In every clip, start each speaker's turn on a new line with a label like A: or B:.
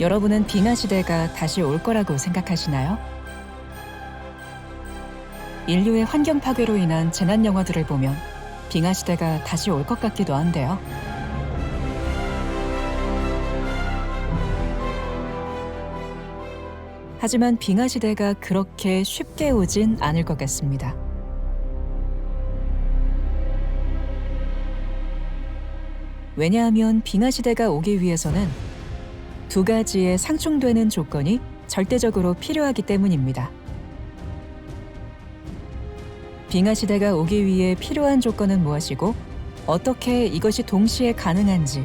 A: 여러분은 빙하 시대가 다시 올 거라고 생각하시나요? 인류의 환경 파괴로 인한 재난 영화들을 보면 빙하 시대가 다시 올 것 같기도 한데요. 하지만 빙하 시대가 그렇게 쉽게 오진 않을 것 같습니다. 왜냐하면 빙하 시대가 오기 위해서는 두 가지의 상충되는 조건이 절대적으로 필요하기 때문입니다. 빙하 시대가 오기 위해 필요한 조건은 무엇이고 어떻게 이것이 동시에 가능한지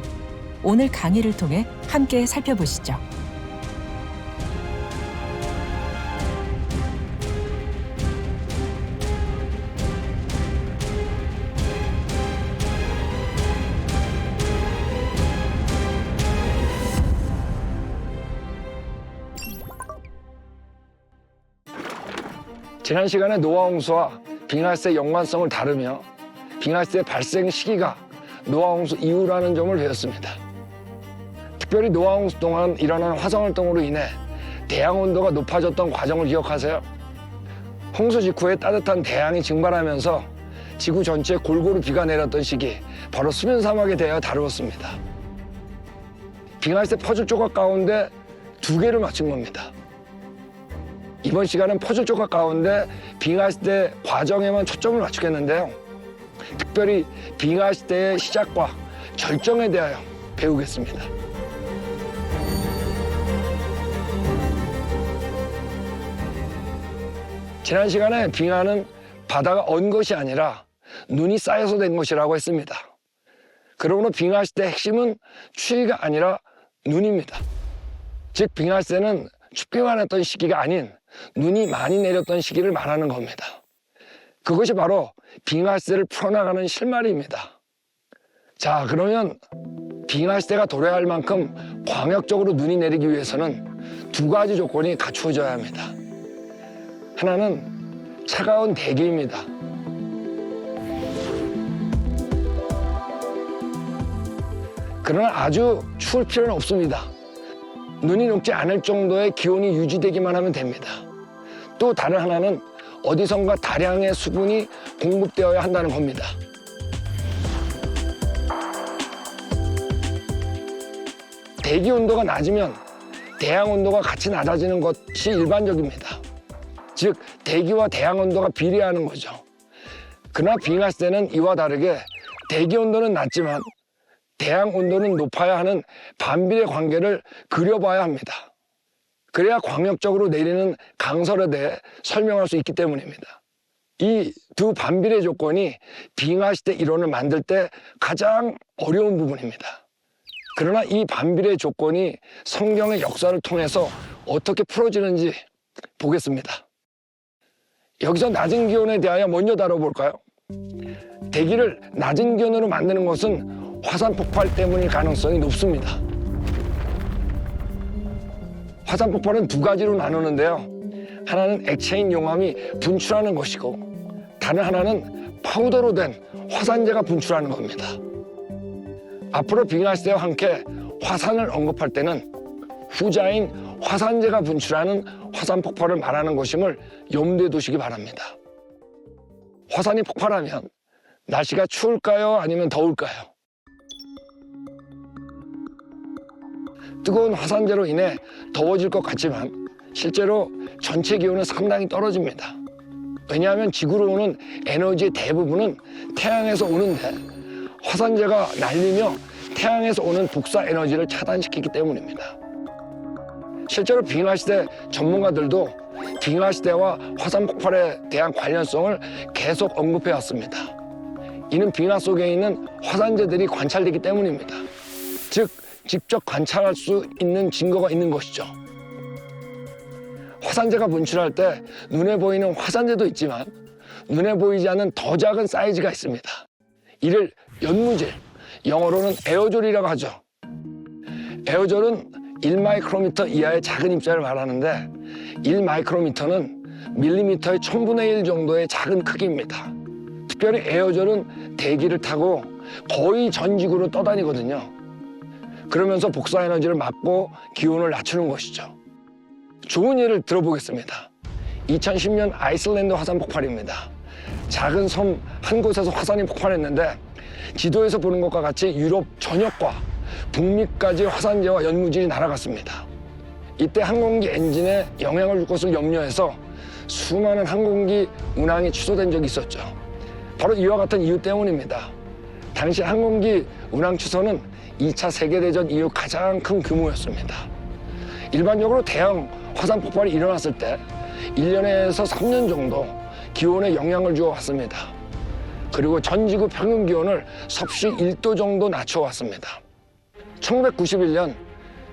A: 오늘 강의를 통해 함께 살펴보시죠.
B: 지난 시간에 노아 홍수와 빙하시대 연관성을 다루며 빙하시대 발생 시기가 노아 홍수 이후라는 점을 배웠습니다. 특별히 노아 홍수 동안 일어난 화성활동으로 인해 대양 온도가 높아졌던 과정을 기억하세요? 홍수 직후에 따뜻한 대양이 증발하면서 지구 전체에 골고루 비가 내렸던 시기, 바로 수면 사막에 대하여 다루었습니다. 빙하시대 퍼즐 조각 가운데 두 개를 맞춘 겁니다. 이번 시간은 퍼즐 조각 가운데 빙하시대 과정에만 초점을 맞추겠는데요. 특별히 빙하시대의 시작과 절정에 대하여 배우겠습니다. 지난 시간에 빙하는 바다가 언 것이 아니라 눈이 쌓여서 된 것이라고 했습니다. 그러므로 빙하시대의 핵심은 추위가 아니라 눈입니다. 즉 빙하시대는 춥기만 했던 시기가 아닌 눈이 많이 내렸던 시기를 말하는 겁니다. 그것이 바로 빙하시대를 풀어나가는 실마리입니다. 자, 그러면 빙하시대가 도래할 만큼 광역적으로 눈이 내리기 위해서는 두 가지 조건이 갖추어져야 합니다. 하나는 차가운 대기입니다. 그러나 아주 추울 필요는 없습니다. 눈이 녹지 않을 정도의 기온이 유지되기만 하면 됩니다. 또 다른 하나는 어디선가 다량의 수분이 공급되어야 한다는 겁니다. 대기 온도가 낮으면 대양 온도가 같이 낮아지는 것이 일반적입니다. 즉 대기와 대양 온도가 비례하는 거죠. 그러나 빙하시대는 이와 다르게 대기 온도는 낮지만 대양 온도는 높아야 하는 반비례 관계를 그려봐야 합니다. 그래야 광역적으로 내리는 강설에 대해 설명할 수 있기 때문입니다. 이 두 반비례 조건이 빙하시대 이론을 만들 때 가장 어려운 부분입니다. 그러나 이 반비례 조건이 성경의 역사를 통해서 어떻게 풀어지는지 보겠습니다. 여기서 낮은 기온에 대하여 먼저 다뤄볼까요? 대기를 낮은 기온으로 만드는 것은 화산 폭발 때문일 가능성이 높습니다. 화산 폭발은 두 가지로 나누는데요. 하나는 액체인 용암이 분출하는 것이고 다른 하나는 파우더로 된 화산재가 분출하는 겁니다. 앞으로 빙하시대와 함께 화산을 언급할 때는 후자인 화산재가 분출하는 화산 폭발을 말하는 것임을 염두에 두시기 바랍니다. 화산이 폭발하면 날씨가 추울까요? 아니면 더울까요? 뜨거운 화산재로 인해 더워질 것 같지만 실제로 전체 기온은 상당히 떨어집니다. 왜냐하면 지구로 오는 에너지의 대부분은 태양에서 오는데 화산재가 날리며 태양에서 오는 복사 에너지를 차단시키기 때문입니다. 실제로 빙하시대 전문가들도 빙하시대와 화산 폭발에 대한 관련성을 계속 언급해 왔습니다. 이는 빙하 속에 있는 화산재들이 관찰되기 때문입니다. 즉 직접 관찰할 수 있는 증거가 있는 것이죠. 화산재가 분출할 때 눈에 보이는 화산재도 있지만 눈에 보이지 않는 더 작은 사이즈가 있습니다. 이를 연무질, 영어로는 에어졸이라고 하죠. 에어졸은 1마이크로미터 이하의 작은 입자를 말하는데 1마이크로미터는 밀리미터의 1000분의 1 정도의 작은 크기입니다. 특별히 에어졸은 대기를 타고 거의 전 지구로 떠다니거든요. 그러면서 복사 에너지를 막고 기온을 낮추는 것이죠. 좋은 예를 들어보겠습니다. 2010년 아이슬란드 화산 폭발입니다. 작은 섬 한 곳에서 화산이 폭발했는데 지도에서 보는 것과 같이 유럽 전역과 북미까지 화산재와 연무질이 날아갔습니다. 이때 항공기 엔진에 영향을 줄 것을 염려해서 수많은 항공기 운항이 취소된 적이 있었죠. 바로 이와 같은 이유 때문입니다. 당시 항공기 운항 취소는 2차 세계대전 이후 가장 큰 규모였습니다. 일반적으로 대형 화산 폭발이 일어났을 때 1년에서 3년 정도 기온에 영향을 주어 왔습니다. 그리고 전 지구 평균 기온을 섭씨 1도 정도 낮춰왔습니다. 1991년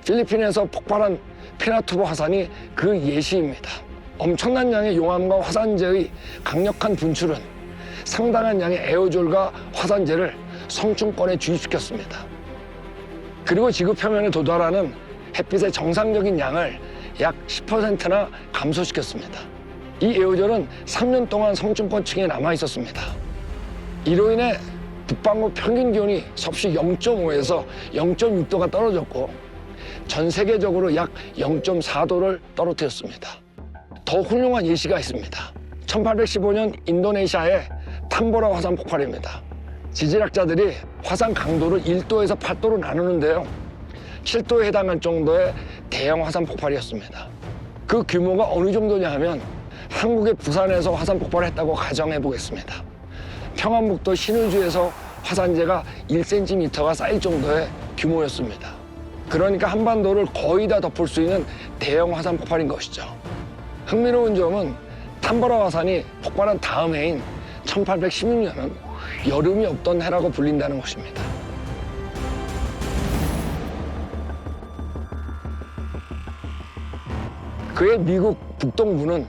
B: 필리핀에서 폭발한 피나투보 화산이 그 예시입니다. 엄청난 양의 용암과 화산재의 강력한 분출은 상당한 양의 에어졸과 화산재를 성층권에 주입시켰습니다. 그리고 지구 표면에 도달하는 햇빛의 정상적인 양을 약 10%나 감소시켰습니다. 이 에어졸은 3년 동안 성층권층에 남아 있었습니다. 이로 인해 북반구 평균 기온이 섭씨 0.5에서 0.6도가 떨어졌고 전 세계적으로 약 0.4도를 떨어뜨렸습니다. 더 훌륭한 예시가 있습니다. 1815년 인도네시아의 탐보라 화산 폭발입니다. 지질학자들이 화산 강도를 1도에서 8도로 나누는데요. 7도에 해당할 정도의 대형 화산 폭발이었습니다. 그 규모가 어느 정도냐 하면 한국의 부산에서 화산 폭발을 했다고 가정해 보겠습니다. 평안북도 신의주에서 화산재가 1cm가 쌓일 정도의 규모였습니다. 그러니까 한반도를 거의 다 덮을 수 있는 대형 화산 폭발인 것이죠. 흥미로운 점은 탐보라 화산이 폭발한 다음 해인 1816년은 여름이 없던 해라고 불린다는 것입니다. 그해 미국 북동부는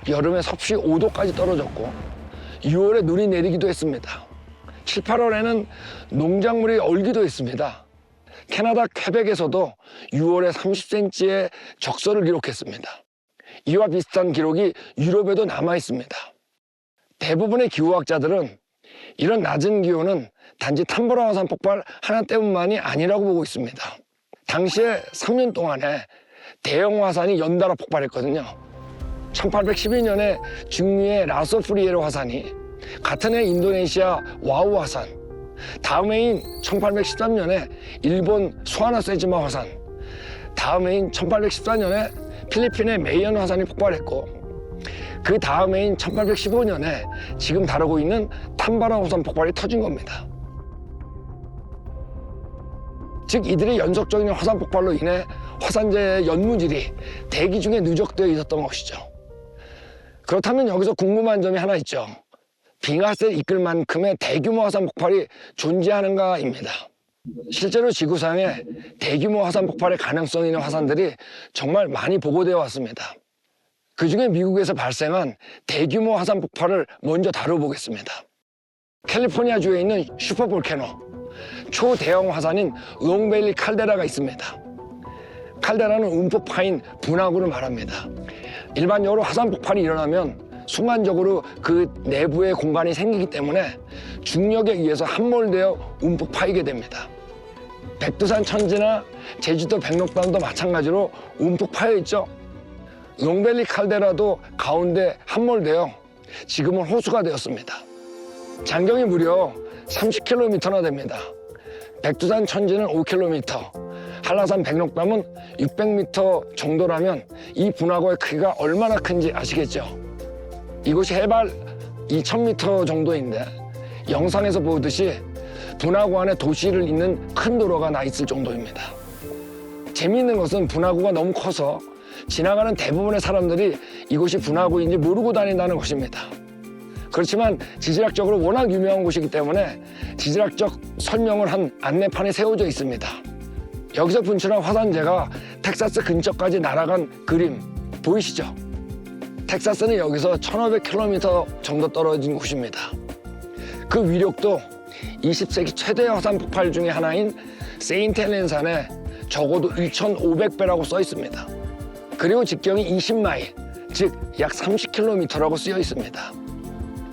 B: 여름에 섭씨 5도까지 떨어졌고 6월에 눈이 내리기도 했습니다. 7, 8월에는 농작물이 얼기도 했습니다. 캐나다 퀘벡에서도 6월에 30cm의 적설을 기록했습니다. 이와 비슷한 기록이 유럽에도 남아 있습니다. 대부분의 기후학자들은 이런 낮은 기온은 단지 탐보라 화산 폭발 하나 때문만이 아니라고 보고 있습니다. 당시에 3년 동안에 대형 화산이 연달아 폭발했거든요. 1812년에 중미의 라소프리에르 화산이, 같은 해 인도네시아 와우 화산, 다음 해인 1813년에 일본 수아나세지마 화산, 다음 해인 1814년에 필리핀의 메이언 화산이 폭발했고, 그 다음 해인 1815년에 지금 다루고 있는 탐보라 화산 폭발이 터진 겁니다. 즉 이들의 연속적인 화산 폭발로 인해 화산재의 연무질이 대기 중에 누적되어 있었던 것이죠. 그렇다면 여기서 궁금한 점이 하나 있죠. 빙하세를 이끌 만큼의 대규모 화산 폭발이 존재하는가입니다. 실제로 지구상에 대규모 화산 폭발의 가능성이 있는 화산들이 정말 많이 보고되어 왔습니다. 그중에 미국에서 발생한 대규모 화산 폭발을 먼저 다뤄보겠습니다. 캘리포니아주에 있는 슈퍼볼케노, 초대형 화산인 롱밸리 칼데라가 있습니다. 칼데라는 움푹 파인 분화구를 말합니다. 일반적으로 화산 폭발이 일어나면 순간적으로 그 내부에 공간이 생기기 때문에 중력에 의해서 함몰되어 움푹 파이게 됩니다. 백두산 천지나 제주도 백록담도 마찬가지로 움푹 파여 있죠. 롱밸리 칼데라도 가운데 함몰되어 지금은 호수가 되었습니다. 장경이 무려 30km나 됩니다. 백두산 천지는 5km, 한라산 백록담은 600m 정도라면 이 분화구의 크기가 얼마나 큰지 아시겠죠? 이곳이 해발 2000m 정도인데 영상에서 보듯이 분화구 안에 도시를 잇는 큰 도로가 나 있을 정도입니다. 재미있는 것은 분화구가 너무 커서 지나가는 대부분의 사람들이 이곳이 분화구인지 모르고 다닌다는 것입니다. 그렇지만 지질학적으로 워낙 유명한 곳이기 때문에 지질학적 설명을 한 안내판이 세워져 있습니다. 여기서 분출한 화산재가 텍사스 근처까지 날아간 그림 보이시죠? 텍사스는 여기서 1500km 정도 떨어진 곳입니다. 그 위력도 20세기 최대 화산 폭발 중에 하나인 세인트 헬렌 산에 적어도 2500배라고 써 있습니다. 그리고 직경이 20마일, 즉 약 30km라고 쓰여 있습니다.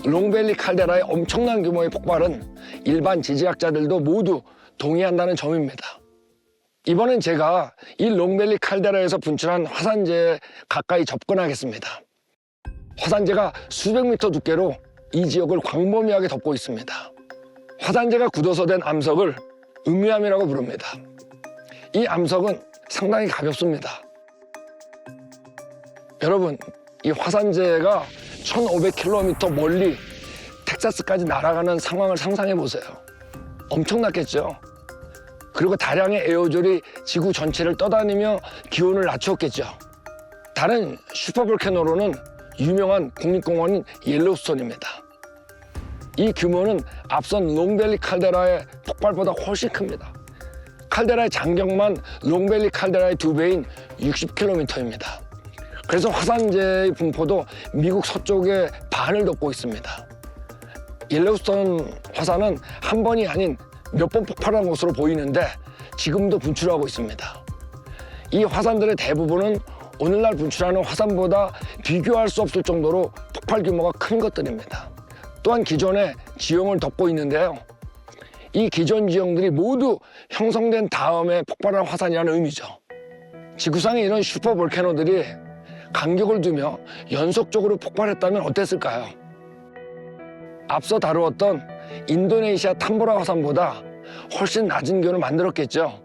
B: 롱밸리 칼데라의 엄청난 규모의 폭발은 일반 지질학자들도 모두 동의한다는 점입니다. 이번엔 제가 이 롱밸리 칼데라에서 분출한 화산재에 가까이 접근하겠습니다. 화산재가 수백 미터 두께로 이 지역을 광범위하게 덮고 있습니다. 화산재가 굳어서 된 암석을 음유암이라고 부릅니다. 이 암석은 상당히 가볍습니다. 여러분, 이 화산재가 1500km 멀리 텍사스까지 날아가는 상황을 상상해 보세요. 엄청났겠죠? 그리고 다량의 에어졸이 지구 전체를 떠다니며 기온을 낮추었겠죠. 다른 슈퍼볼케노로는 유명한 국립공원인 옐로우스톤입니다. 이 규모는 앞선 롱밸리 칼데라의 폭발보다 훨씬 큽니다. 칼데라의 장경만 롱밸리 칼데라의 2배인 60km입니다. 그래서 화산재의 분포도 미국 서쪽의 반을 덮고 있습니다. 옐로우스톤 화산은 한 번이 아닌 몇 번 폭발한 것으로 보이는데 지금도 분출하고 있습니다. 이 화산들의 대부분은 오늘날 분출하는 화산보다 비교할 수 없을 정도로 폭발 규모가 큰 것들입니다. 또한 기존의 지형을 덮고 있는데요. 이 기존 지형들이 모두 형성된 다음에 폭발한 화산이라는 의미죠. 지구상에 이런 슈퍼볼케노들이 간격을 두며 연속적으로 폭발했다면 어땠을까요? 앞서 다루었던 인도네시아 탐보라 화산보다 훨씬 낮은 기온을 만들었겠죠.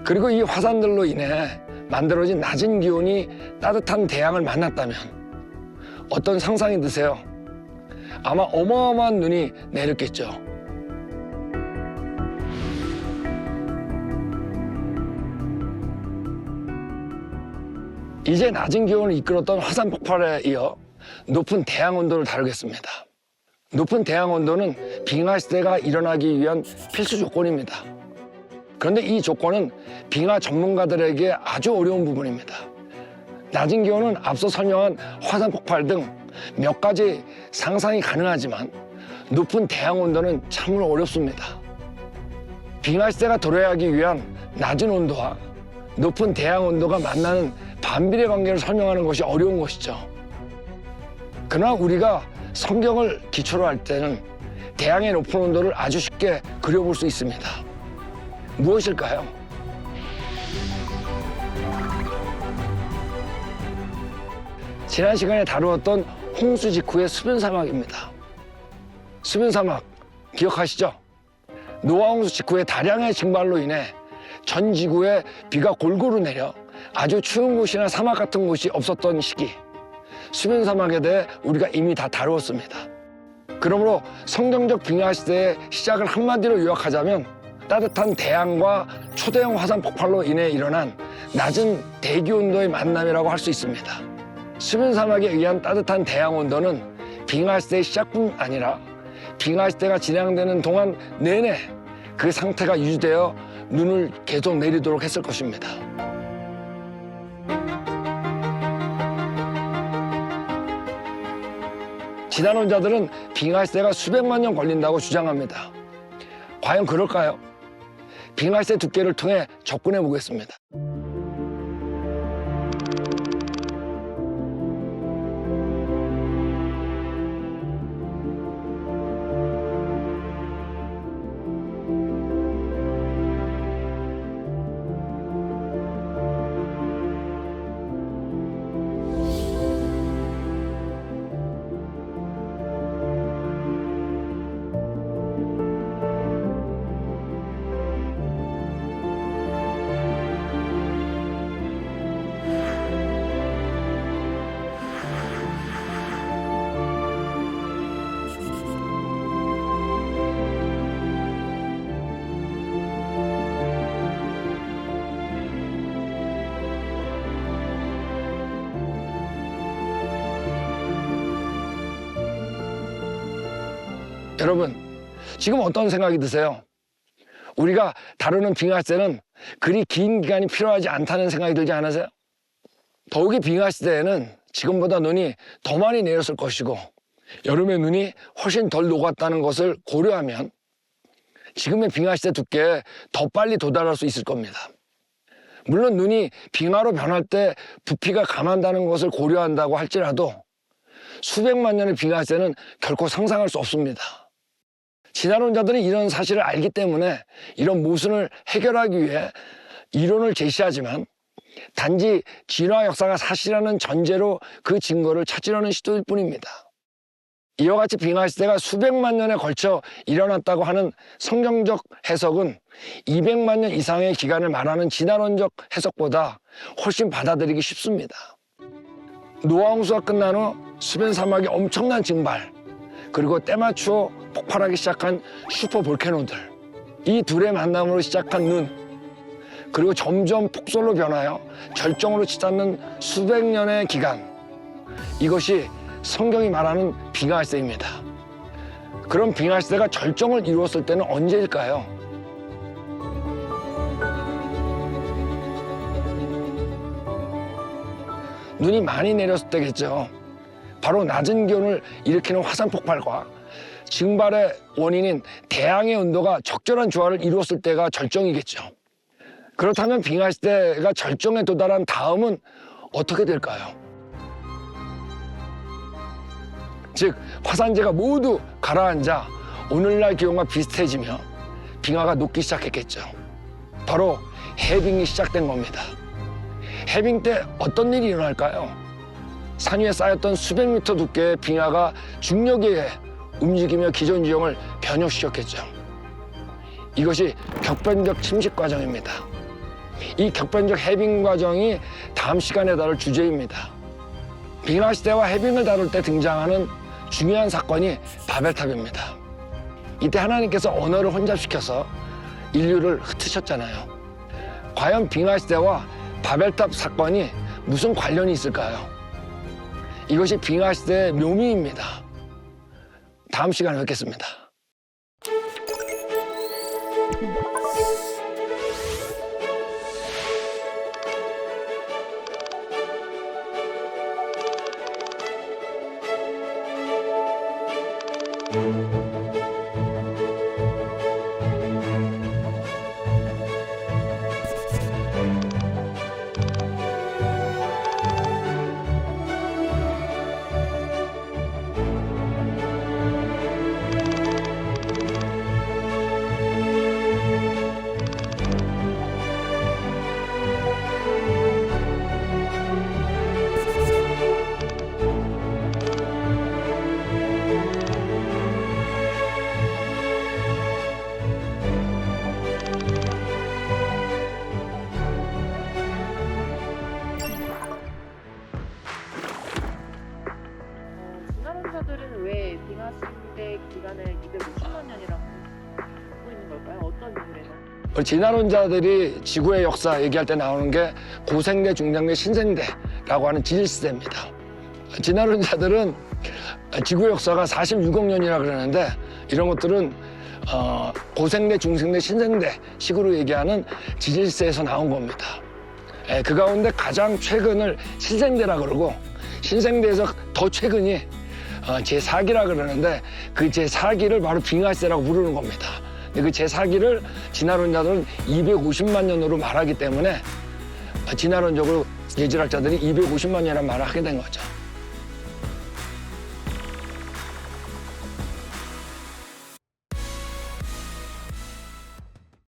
B: 그리고 이 화산들로 인해 만들어진 낮은 기온이 따뜻한 대양을 만났다면 어떤 상상이 드세요? 아마 어마어마한 눈이 내렸겠죠. 이제 낮은 기온을 이끌었던 화산 폭발에 이어 높은 대양 온도를 다루겠습니다. 높은 대양 온도는 빙하 시대가 일어나기 위한 필수 조건입니다. 그런데 이 조건은 빙하 전문가들에게 아주 어려운 부분입니다. 낮은 기온은 앞서 설명한 화산 폭발 등 몇 가지 상상이 가능하지만 높은 대양 온도는 참으로 어렵습니다. 빙하 시대가 도래하기 위한 낮은 온도와 높은 대양 온도가 만나는 반비례 관계를 설명하는 것이 어려운 것이죠. 그러나 우리가 성경을 기초로 할 때는 대양의 높은 온도를 아주 쉽게 그려볼 수 있습니다. 무엇일까요? 지난 시간에 다루었던 홍수 직후의 수변 사막입니다. 수변 사막 기억하시죠? 노아 홍수 직후의 다량의 증발로 인해 전 지구에 비가 골고루 내려 아주 추운 곳이나 사막 같은 곳이 없었던 시기, 수변 사막에 대해 우리가 이미 다 다루었습니다. 그러므로 성경적 빙하 시대의 시작을 한마디로 요약하자면 따뜻한 대양과 초대형 화산 폭발로 인해 일어난 낮은 대기 온도의 만남이라고 할 수 있습니다. 수변 사막에 의한 따뜻한 대양 온도는 빙하 시대의 시작뿐 아니라 빙하 시대가 진행되는 동안 내내 그 상태가 유지되어 눈을 계속 내리도록 했을 것입니다. 진화론자들은 빙하 시대가 수백만 년 걸린다고 주장합니다. 과연 그럴까요? 빙하 시대 두께를 통해 접근해 보겠습니다. 여러분, 지금 어떤 생각이 드세요? 우리가 다루는 빙하 시대는 그리 긴 기간이 필요하지 않다는 생각이 들지 않으세요? 더욱이 빙하 시대에는 지금보다 눈이 더 많이 내렸을 것이고 여름에 눈이 훨씬 덜 녹았다는 것을 고려하면 지금의 빙하 시대 두께에 더 빨리 도달할 수 있을 겁니다. 물론 눈이 빙하로 변할 때 부피가 감한다는 것을 고려한다고 할지라도 수백만 년의 빙하 시대는 결코 상상할 수 없습니다. 진화론자들이 이런 사실을 알기 때문에 이런 모순을 해결하기 위해 이론을 제시하지만 단지 진화 역사가 사실이라는 전제로 그 증거를 찾으려는 시도일 뿐입니다. 이와 같이 빙하시대가 수백만 년에 걸쳐 일어났다고 하는 성경적 해석은 200만 년 이상의 기간을 말하는 진화론적 해석보다 훨씬 받아들이기 쉽습니다. 노아 홍수가 끝난 후 수변 사막의 엄청난 증발, 그리고 때맞추어 폭발하기 시작한 슈퍼 볼케노들, 이 둘의 만남으로 시작한 눈, 그리고 점점 폭설로 변하여 절정으로 치닫는 수백 년의 기간, 이것이 성경이 말하는 빙하시대입니다. 그럼 빙하시대가 절정을 이루었을 때는 언제일까요? 눈이 많이 내렸을 때겠죠. 바로 낮은 기온을 일으키는 화산 폭발과 증발의 원인인 대양의 온도가 적절한 조화를 이루었을 때가 절정이겠죠. 그렇다면 빙하시대가 절정에 도달한 다음은 어떻게 될까요? 즉 화산재가 모두 가라앉아 오늘날 기온과 비슷해지며 빙하가 녹기 시작했겠죠. 바로 해빙이 시작된 겁니다. 해빙 때 어떤 일이 일어날까요? 산 위에 쌓였던 수백 미터 두께의 빙하가 중력에 의해 움직이며 기존 지형을 변형시켰겠죠. 이것이 격변적 침식 과정입니다. 이 격변적 해빙 과정이 다음 시간에 다룰 주제입니다. 빙하시대와 해빙을 다룰 때 등장하는 중요한 사건이 바벨탑입니다. 이때 하나님께서 언어를 혼잡시켜서 인류를 흩으셨잖아요. 과연 빙하시대와 바벨탑 사건이 무슨 관련이 있을까요? 이것이 빙하시대의 묘미입니다. 다음 시간에 뵙겠습니다.
C: 진화론자들은 왜 빙하시대 기간을 250만 년이라고 보고 있는 걸까요? 어떤 이유에서?
B: 진화론자들이 지구의 역사 얘기할 때 나오는 게 고생대, 중생대, 신생대라고 하는 지질시대입니다. 진화론자들은 지구의 역사가 46억 년이라 그러는데 이런 것들은 고생대, 중생대, 신생대 식으로 얘기하는 지질시대에서 나온 겁니다. 그 가운데 가장 최근을 신생대라 그러고 신생대에서 더 최근이 제4기라 그러는데 그 제4기를 바로 빙하시대라고 부르는 겁니다. 근데 그 제4기를 진화론자들은 250만 년으로 말하기 때문에 진화론적으로 예질학자들이 250만 년이라는 말을 하게 된 거죠.